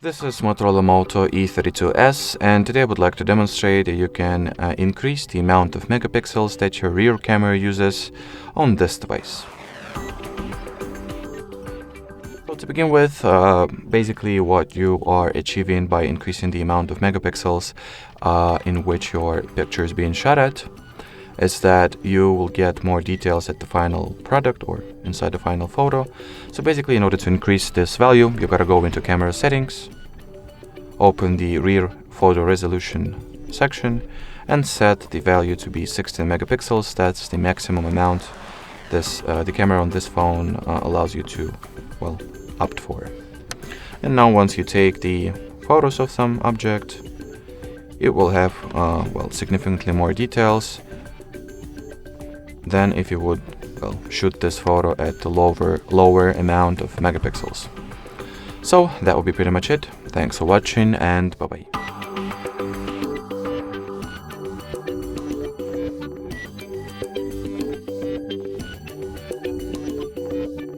This is Motorola Moto E32s, and today I would like to demonstrate that you can increase the amount of megapixels that your rear camera uses on this device. So to begin with, basically what you are achieving by increasing the amount of megapixels in which your picture is being shot at is that you will get more details at the final product or inside the final photo. So basically, in order to increase this value, you've got to go into camera settings, open the rear photo resolution section, and set the value to be 16 megapixels. That's the maximum amount the camera on this phone allows you to, well, opt for. And now once you take the photos of some object, it will have, significantly more details than if you would, shoot this photo at the lower amount of megapixels. So that will be pretty much it. Thanks for watching, and bye-bye.